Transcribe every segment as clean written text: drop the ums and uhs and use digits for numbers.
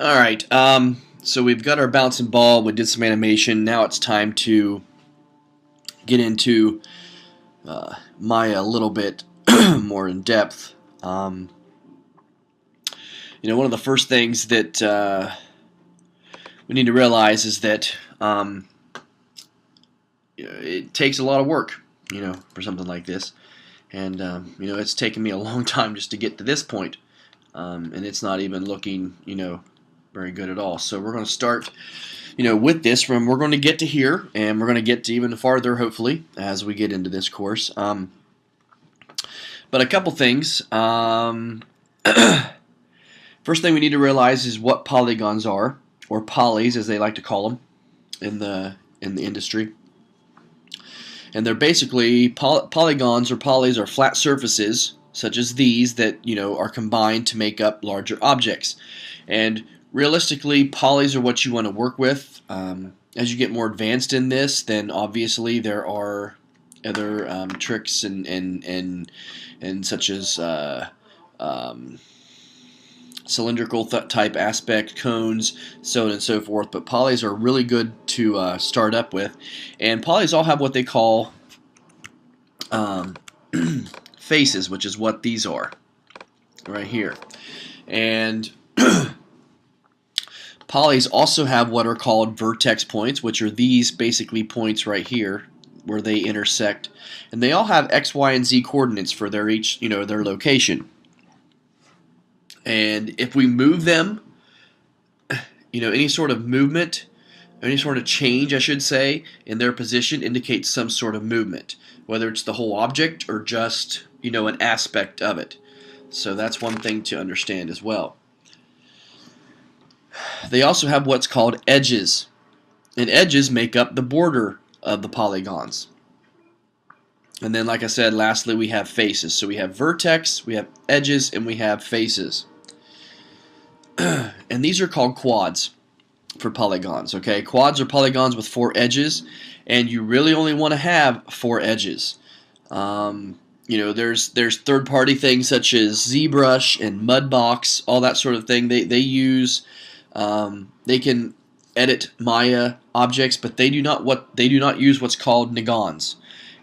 Alright, so we've got our bouncing ball, we did some animation, now it's time to get into Maya a little bit more in depth. One of the first things that we need to realize is that it takes a lot of work, for something like this. And, it's taken me a long time just to get to this point. And it's not even looking, very good at all. So we're going to start, with this. We're going to get to here, and we're going to get to even farther, hopefully, as we get into this course. But a couple things. First thing we need to realize is what polygons are, or polys, as they like to call them in the industry. And they're basically polygons or polys are flat surfaces, such as these, that are combined to make up larger objects. And realistically, polys are what you want to work with. As you get more advanced in this, then obviously there are other tricks and such as cylindrical type aspect, cones, so on and so forth. But polys are really good to start up with. And polys all have what they call faces, which is what these are right here. And polys also have what are called vertex points, which are these basically points right here where they intersect. And they all have X, Y, and Z coordinates for their their location. And if we move them, any sort of movement, any sort of change, I should say, in their position indicates some sort of movement, whether it's the whole object or just, an aspect of it. So that's one thing to understand as well. They also have what's called edges, and edges make up the border of the polygons. And then, like I said, lastly, we have faces. So we have vertex, we have edges, and we have faces. And these are called quads for polygons. Okay, quads are polygons with 4 edges, and you really only want to have 4 edges. There's third-party things such as ZBrush and Mudbox, all that sort of thing. They use they can edit Maya objects, but they do not use what's called Ngons,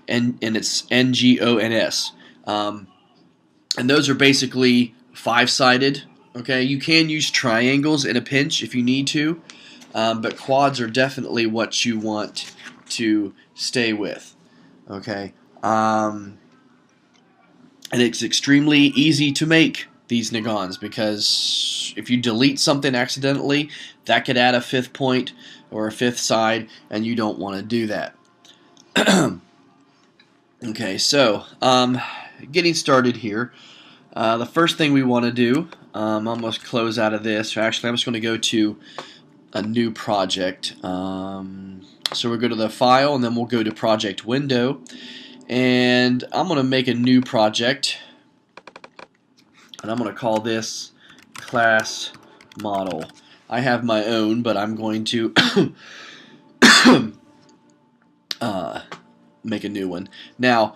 and it's Ngons. And those are basically 5-sided. Okay, you can use triangles in a pinch if you need to, but quads are definitely what you want to stay with. Okay, and it's extremely easy to make these Ngons, because if you delete something accidentally, that could add a 5th point or a 5th side, and you don't want to do that. Okay, so getting started here. The first thing we want to do, I'm almost close out of this. Actually, I'm just going to go to a new project. So we'll go to the file, and then we'll go to project window. And I'm going to make a new project. And I'm going to call this class model. I have my own, but I'm going to make a new one. Now,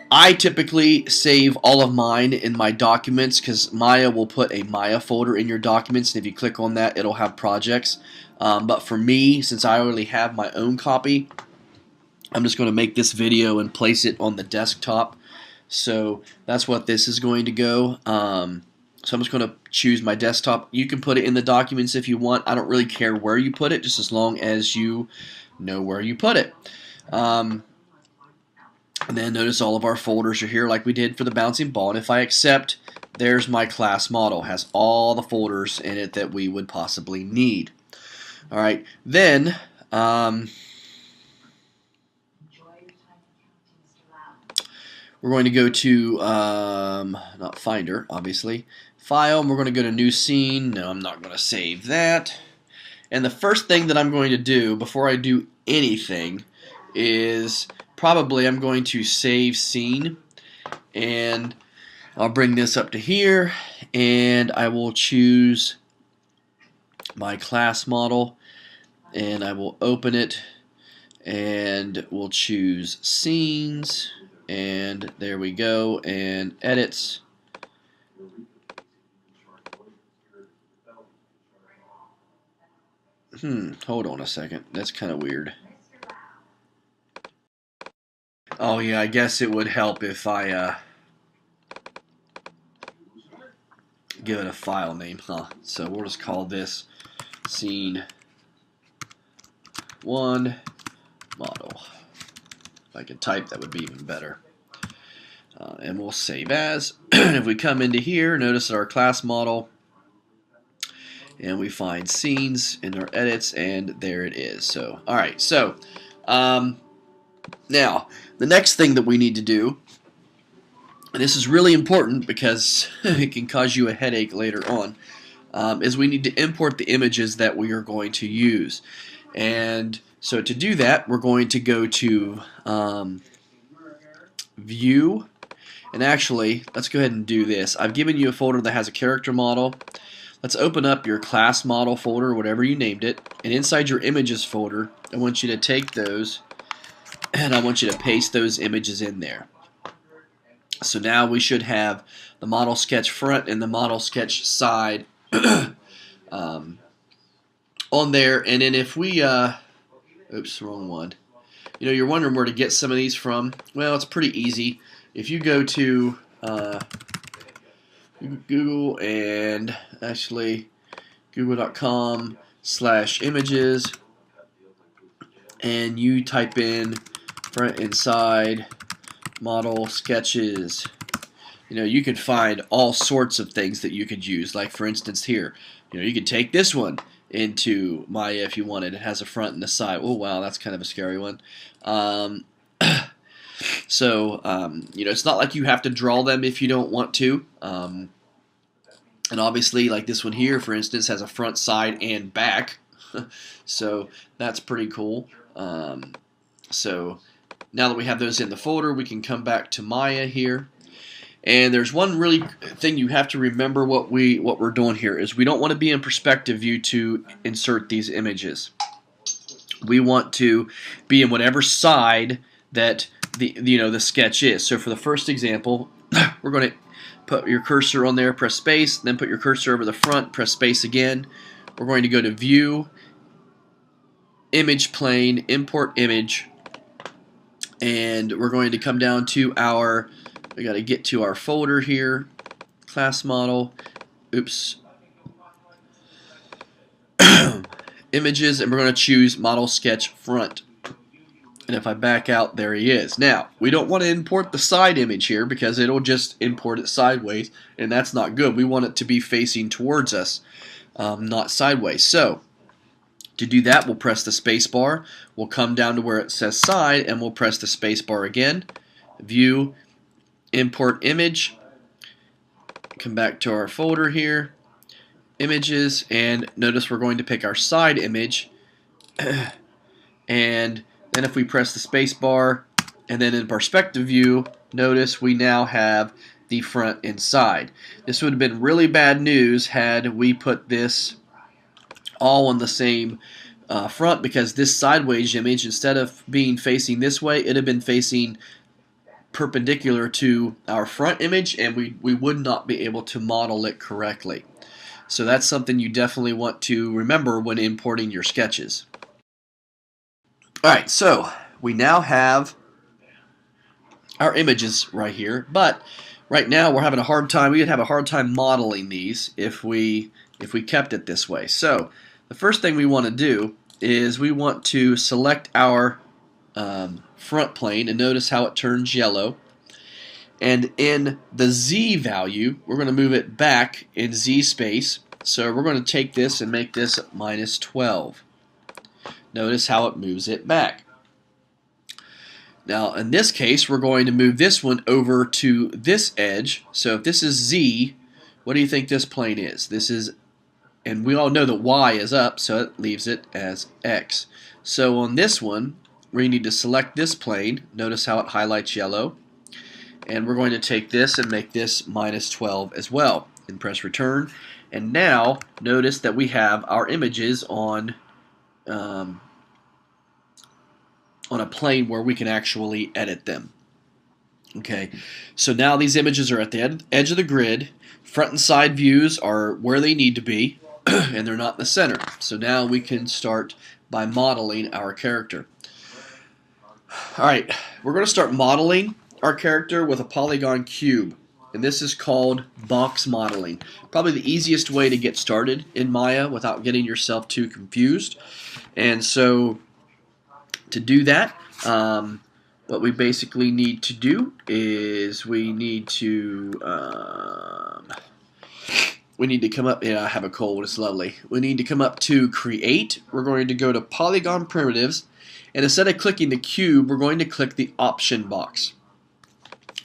I typically save all of mine in my documents, because Maya will put a Maya folder in your documents, and if you click on that, it'll have projects. But for me, since I already have my own copy, I'm just going to make this video and place it on the desktop. So that's what this is going to go. So I'm just going to choose my desktop. You can put it in the documents if you want. I don't really care where you put it, just as long as you know where you put it. And then notice all of our folders are here like we did for the bouncing ball. And if I accept, there's my class model. It has all the folders in it that we would possibly need. All right, then we're going to go to, not Finder, obviously, File, and we're going to go to New Scene. No, I'm not going to save that. And the first thing that I'm going to do before I do anything is probably I'm going to save scene, and I'll bring this up to here, and I will choose my class model, and I will open it, and we'll choose scenes, and there we go, and edits, Hold on a second. That's kind of weird. Oh yeah, I guess it would help if I give it a file name, huh? So we'll just call this scene 1 model. If I could type, that would be even better. And we'll save as. If we come into here, notice our class model, and we find scenes in our edits, and there it is. So, all right. So, now the next thing that we need to do, and this is really important because it can cause you a headache later on, is we need to import the images that we are going to use. And so to do that, we're going to go to View, and actually, let's go ahead and do this. I've given you a folder that has a character model. Let's open up your class model folder, whatever you named it, and inside your images folder, I want you to take those and I want you to paste those images in there. So now we should have the model sketch front and the model sketch side on there. And then if we, oops, wrong one. You know, you're wondering where to get some of these from. Well, it's pretty easy. If you go to Google and actually google.com/images and you type in front and side model sketches, you know, you can find all sorts of things that you could use. Like for instance here, you know, you could take this one into Maya if you wanted. It has a front and a side. Oh wow, that's kind of a scary one. So you know, it's not like you have to draw them if you don't want to. And obviously, like this one here, for instance, has a front, side, and back. So that's pretty cool. So now that we have those in the folder, we can come back to Maya here. And there's one really thing you have to remember what we're doing here is we don't want to be in perspective view to insert these images. We want to be in whatever side that the sketch is. So for the first example, we're going to put your cursor on there, press space, then put your cursor over the front, press space again. We're going to go to View, Image Plane, Import Image, and we're going to come down to we got to get to our folder here, class model, oops, images, and we're going to choose model sketch front. And if I back out, there he is. Now, we don't want to import the side image here because it'll just import it sideways, and that's not good. We want it to be facing towards us, not sideways. So, to do that, we'll press the space bar. We'll come down to where it says side, and we'll press the space bar again. View, import image. Come back to our folder here, images, and notice we're going to pick our side image. And then if we press the space bar, and then in perspective view, notice we now have the front and side. This would have been really bad news had we put this all on the same front, because this sideways image, instead of being facing this way, it had been facing perpendicular to our front image, and we would not be able to model it correctly. So that's something you definitely want to remember when importing your sketches. Alright, so we now have our images right here, but right now we're having a hard time. We would have a hard time modeling these if we kept it this way. So the first thing we want to do is we want to select our front plane, and notice how it turns yellow. And in the Z value, we're going to move it back in Z space. So we're going to take this and make this -12. Notice how it moves it back. Now in this case, we're going to move this one over to this edge. So if this is Z, what do you think this plane is? This is, and we all know that Y is up, so it leaves it as X. So on this one, we need to select this plane. Notice how it highlights yellow. And we're going to take this and make this -12 as well. And press return. And now notice that we have our images on a plane where we can actually edit them. Okay, so now these images are at the edge of the grid. Front and side views are where they need to be. and they're not in the center. So now we can start by modeling our character. Alright, we're going to start modeling our character with a polygon cube. And this is called box modeling. Probably the easiest way to get started in Maya without getting yourself too confused. And so to do that, what we basically need to do is we need to come up. Yeah, I have a cold. It's lovely. We need to come up to Create. We're going to go to Polygon Primitives, and instead of clicking the cube, we're going to click the Option box.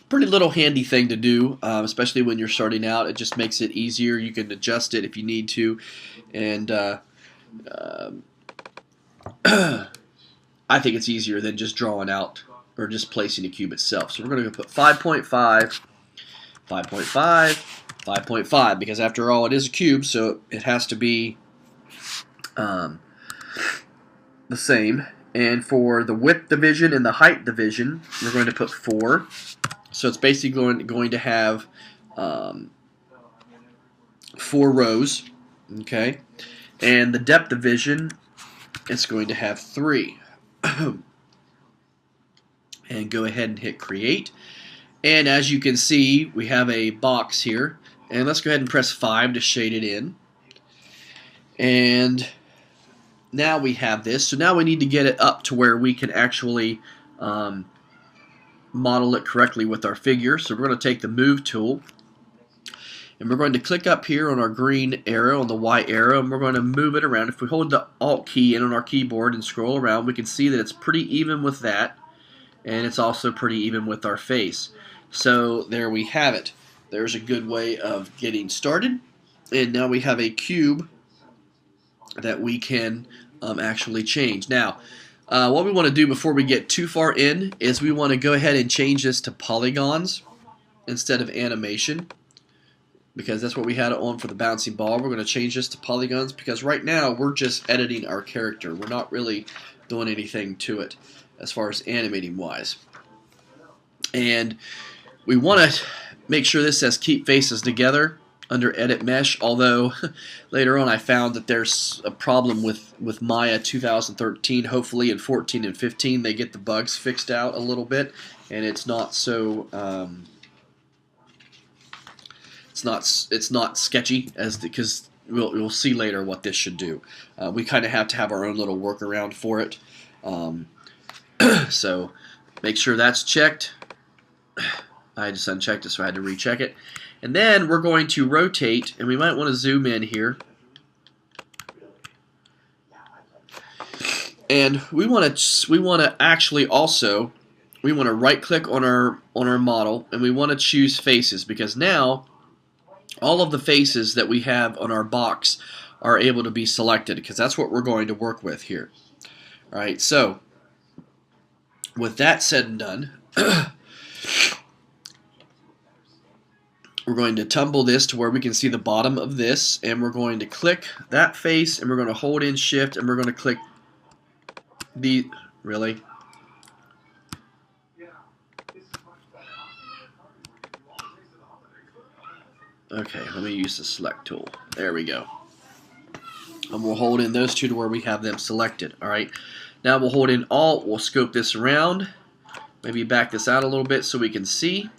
Pretty little handy thing to do, especially when you're starting out. It just makes it easier. You can adjust it if you need to, and I think it's easier than just drawing out or just placing a cube itself. So we're going to put 5.5, 5.5, 5.5, because after all, it is a cube, so it has to be the same. And for the width division and the height division, we're going to put 4. So it's basically going to have 4 rows, okay? And the depth division, it's going to have 3. And go ahead and hit Create. And as you can see, we have a box here. And let's go ahead and press 5 to shade it in. And now we have this. So now we need to get it up to where we can actually model it correctly with our figure. So we're going to take the Move tool, and we're going to click up here on our green arrow, on the Y arrow, and we're going to move it around. If we hold the Alt key in on our keyboard and scroll around, we can see that it's pretty even with that, and it's also pretty even with our face. So there we have it. There's a good way of getting started, and now we have a cube that we can actually change. Now, what we want to do before we get too far in is we want to go ahead and change this to polygons instead of animation, because that's what we had it on for the bouncing ball. We're going to change this to polygons because right now we're just editing our character. We're not really doing anything to it as far as animating wise. And we want to make sure this says Keep Faces Together under Edit Mesh, although later on I found that there's a problem with Maya 2013. Hopefully in 14 and 15 they get the bugs fixed out a little bit, and it's not so it's not sketchy as because we'll see later what this should do. We kind of have to have our own little workaround for it. So make sure that's checked. I just unchecked it, so I had to recheck it. And then we're going to rotate, and we might want to zoom in here. And we want to actually also right click on our model, and we want to choose faces, because now all of the faces that we have on our box are able to be selected, because that's what we're going to work with here. All right, so with that said and done, we're going to tumble this to where we can see the bottom of this, and we're going to click that face, and we're going to hold in Shift, and we're going to click the really. Okay, let me use the Select tool. There we go. And we'll hold in those two to where we have them selected. All right. Now we'll hold in Alt. We'll scope this around. Maybe back this out a little bit so we can see.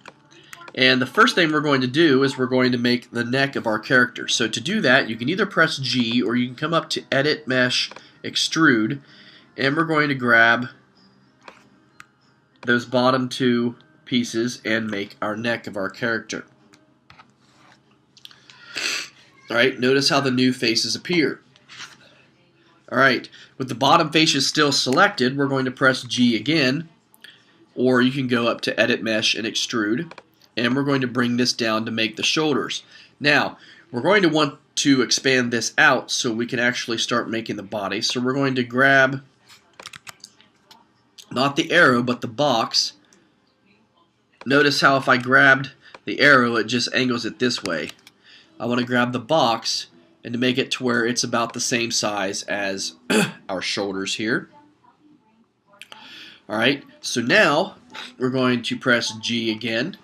And the first thing we're going to do is we're going to make the neck of our character. So to do that, you can either press G or you can come up to Edit, Mesh, Extrude, and we're going to grab those bottom 2 pieces and make our neck of our character. Alright, notice how the new faces appear. Alright, with the bottom faces still selected, we're going to press G again, or you can go up to Edit, Mesh, and Extrude. And we're going to bring this down to make the shoulders. Now, we're going to want to expand this out so we can actually start making the body. So we're going to grab, not the arrow, but the box. Notice how if I grabbed the arrow, it just angles it this way. I want to grab the box and to make it to where it's about the same size as our shoulders here. Alright, so now we're going to press G again.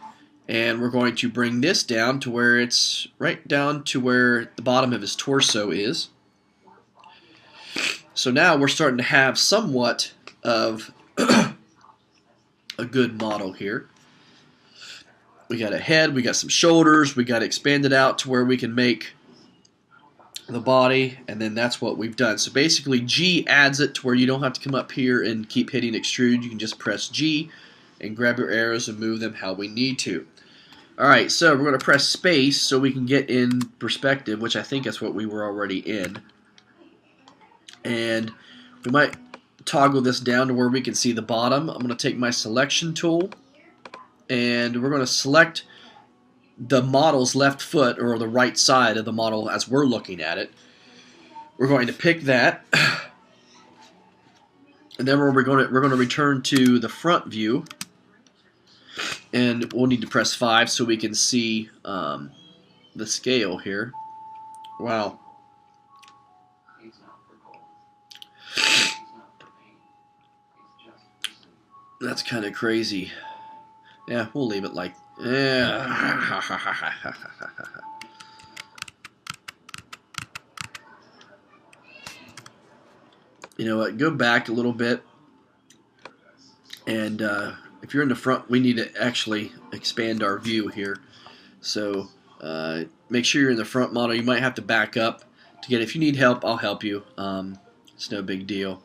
And we're going to bring this down to where it's right down to where the bottom of his torso is. So now we're starting to have somewhat of a good model here. We got a head, we got some shoulders, we got expanded out to where we can make the body, and then that's what we've done. So basically G adds it to where you don't have to come up here and keep hitting extrude. You can just press G and grab your arrows and move them how we need to. Alright, so we're going to press space so we can get in perspective, which I think is what we were already in. And we might toggle this down to where we can see the bottom. I'm going to take my selection tool, and we're going to select the model's left foot, or the right side of the model as we're looking at it. We're going to pick that, and then we're going to return to the front view, and we'll need to press 5 so we can see the scale here. Wow. That's kind of crazy. Yeah, we'll leave it like. Yeah. You know what? Go back a little bit, and if you're in the front, we need to actually expand our view here. So make sure you're in the front model. You might have to back up to get. If you need help, I'll help you. It's no big deal.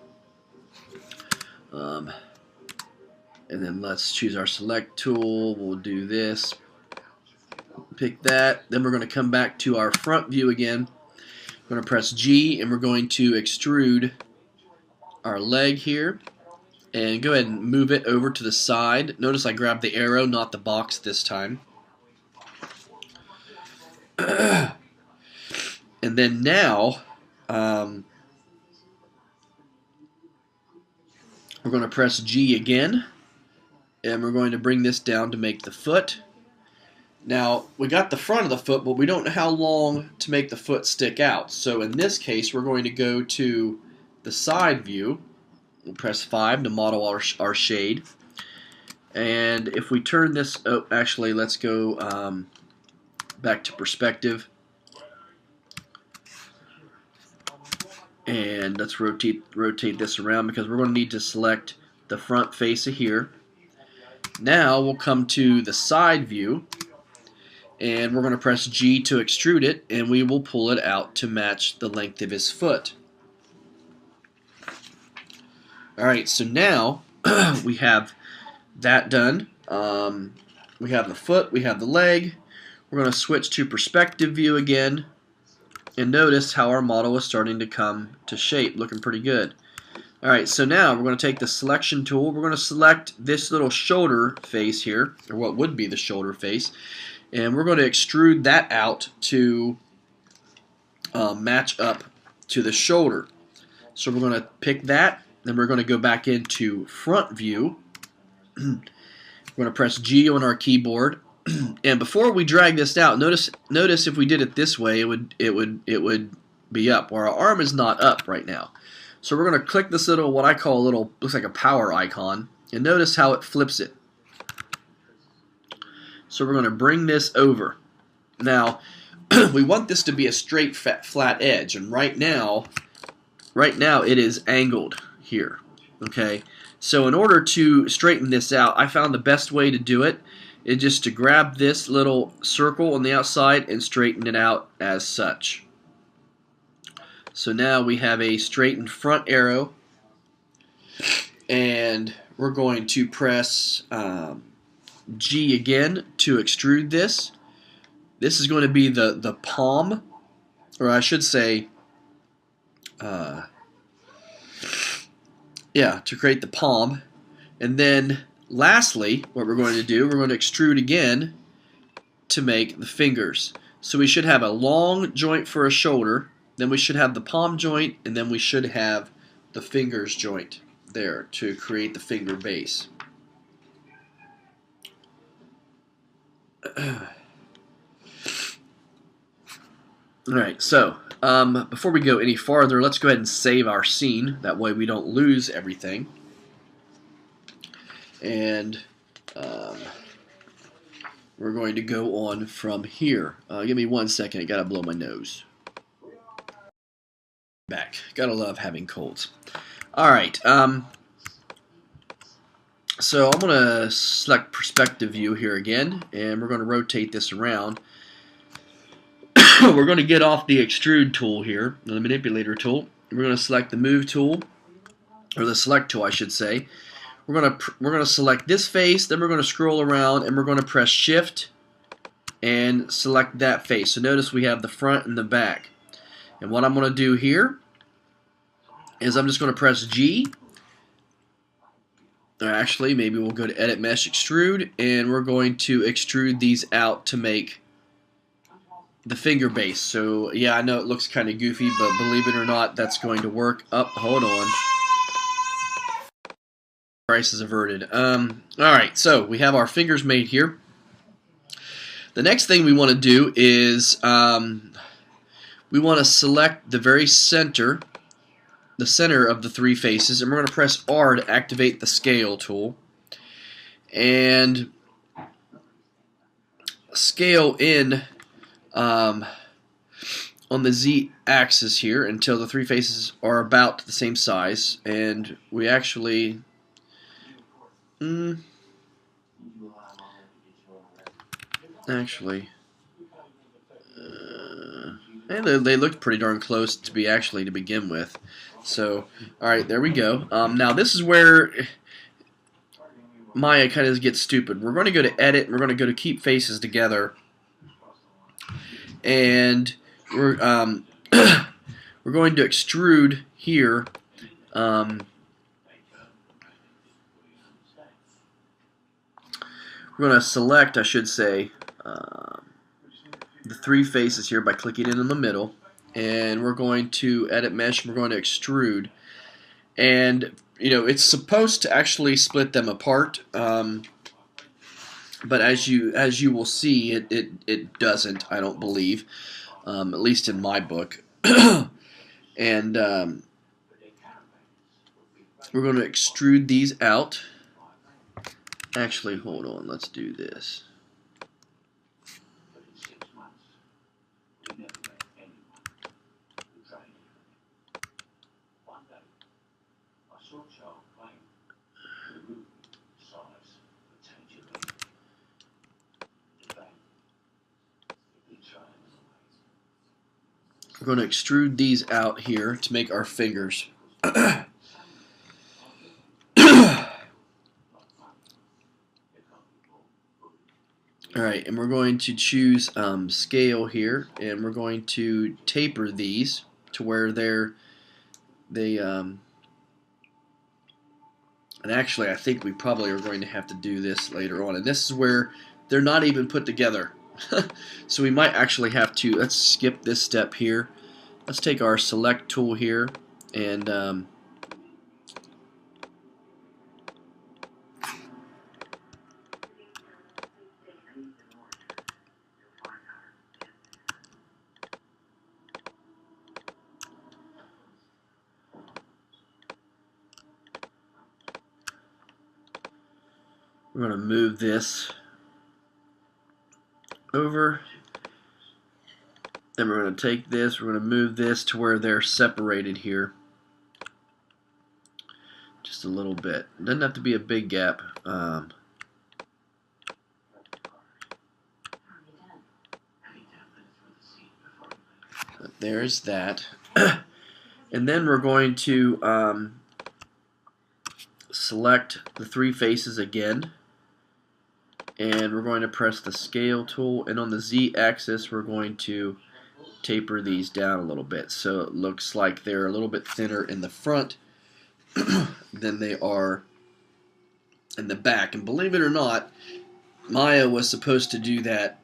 And then let's choose our select tool. We'll do this. Pick that. Then we're going to come back to our front view again. We're going to press G, and we're going to extrude our leg here. And go ahead and move it over to the side. Notice I grabbed the arrow, not the box this time. And then now, we're going to press G again. And we're going to bring this down to make the foot. Now, we got the front of the foot, but we don't know how long to make the foot stick out. So in this case, we're going to go to the side view. We'll press 5 to model our shade. And if we turn this, oh, actually, let's go back to perspective. And let's rotate this around because we're going to need to select the front face of here. Now we'll come to the side view, and we're going to press G to extrude it, and we will pull it out to match the length of his foot. Alright, so now we have that done. We have the foot, we have the leg. We're going to switch to perspective view again, and notice how our model is starting to come to shape, looking pretty good. Alright, so now we're going to take the selection tool. We're going to select this little shoulder face here, or what would be the shoulder face, and we're going to extrude that out to match up to the shoulder. So we're going to pick that, then we're going to go back into front view. We're going to press G on our keyboard, and before we drag this out, notice if we did it this way, it would be up, where our arm is not up right now. So we're going to click this little, what I call a little, looks like a power icon, and notice how it flips it. So we're going to bring this over. Now, we want this to be a straight flat edge, and right now it is angled here. Okay, so in order to straighten this out, I found the best way to do it is just to grab this little circle on the outside and straighten it out as such. So now we have a straightened front arrow, and we're going to press G again to extrude this. This is going to be the palm, or I should say, yeah, to create the palm. And then lastly, what we're going to do, we're going to extrude again to make the fingers. So we should have a long joint for a shoulder, then we should have the palm joint, and then we should have the fingers joint there to create the finger base. Alright, so before we go any farther, let's go ahead and save our scene. That way we don't lose everything. And we're going to go on from here. Give me 1 second. I gotta blow my nose. Back. Gotta love having colds. All right. So I'm gonna select perspective view here again, and we're gonna rotate this around. We're gonna get off the extrude tool here, the manipulator tool. We're gonna select the move tool, or the select tool, I should say. We're gonna select this face, then we're gonna scroll around, and we're gonna press Shift and select that face. So notice we have the front and the back. And what I'm gonna do here is I'm just gonna press G. Or actually, maybe we'll go to Edit Mesh Extrude, and we're going to extrude these out to make the finger base. So yeah, I know it looks kind of goofy, but believe it or not, that's going to work. Hold on. Crisis averted. Alright, so we have our fingers made here. The next thing we want to do is we want to select the very center, the center of the three faces, and we're going to press R to activate the scale tool. And scale in on the Z axis here until the three faces are about the same size, and we actually and they looked pretty darn close to begin with. So alright, there we go. Now this is where Maya kind of gets stupid. We're going to go to Edit, and we're going to go to Keep Faces Together, and we're we're going to extrude here. We're going to select, I should say, the three faces here by clicking in the middle, and we're going to Edit Mesh, and we're going to extrude. And you know, it's supposed to actually split them apart, but as you will see, it doesn't, I don't believe, at least in my book. And we're going to extrude these out. Actually, hold on, let's do this. We're going to extrude these out here to make our fingers. Alright, and we're going to choose scale here, and we're going to taper these to where and actually I think we probably are going to have to do this later on, and this is where they're not even put together. So we might actually have to, let's skip this step here. Let's take our select tool here, and we're going to move this over. Then we're going to take this, we're going to move this to where they're separated here. Just a little bit. It doesn't have to be a big gap. There's that. And then we're going to select the three faces again, and we're going to press the scale tool, and on the Z axis we're going to taper these down a little bit so it looks like they're a little bit thinner in the front than they are in the back. And believe it or not, Maya was supposed to do that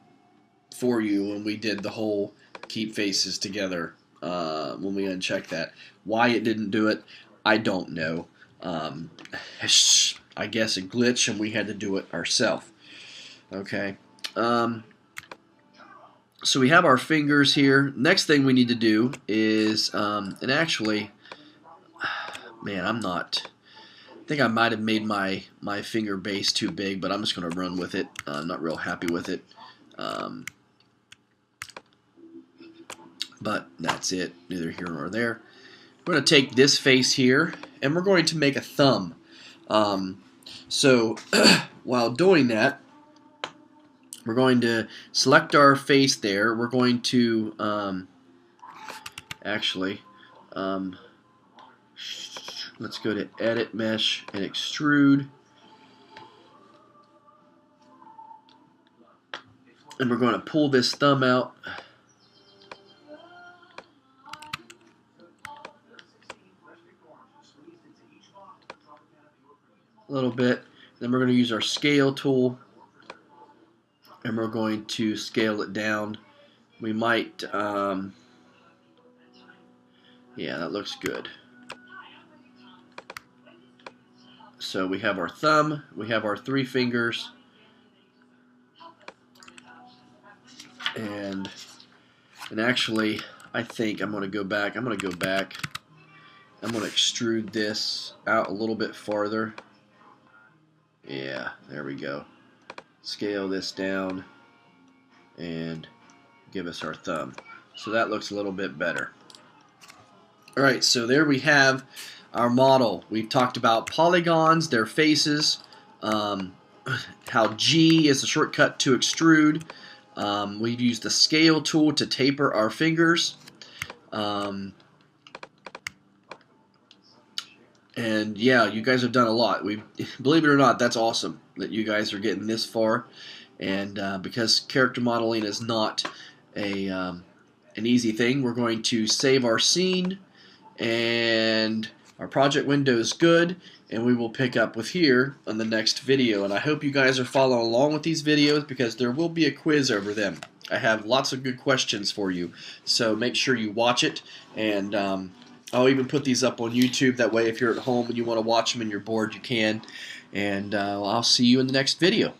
for you when we did the whole Keep Faces Together, when we unchecked that. Why it didn't do it, I don't know. I guess a glitch, and we had to do it ourselves. Okay. So we have our fingers here. Next thing we need to do is, and actually, man, think I might have made my finger base too big, but I'm just going to run with it. I'm not real happy with it. But that's it, neither here nor there. We're going to take this face here, and we're going to make a thumb. So while doing that, we're going to select our face there. We're going to let's go to Edit Mesh and Extrude. And we're going to pull this thumb out. A little bit. Then we're going to use our scale tool, and we're going to scale it down. We might, yeah, that looks good. So we have our thumb, we have our 3 fingers, and actually, I think I'm going to go back. I'm going to extrude this out a little bit farther. Yeah, there we go. Scale this down and give us our thumb. So that looks a little bit better. Alright, so there we have our model. We've talked about polygons, their faces, how G is the shortcut to extrude. We've used the scale tool to taper our fingers. And yeah, you guys have done a lot. Believe it or not, that's awesome that you guys are getting this far. And because character modeling is not an easy thing, we're going to save our scene, and our project window is good, and we will pick up with here on the next video. And I hope you guys are following along with these videos, because there will be a quiz over them. I have lots of good questions for you, so make sure you watch it. And I'll even put these up on YouTube. That way, if you're at home and you want to watch them and you're bored, you can. And I'll see you in the next video.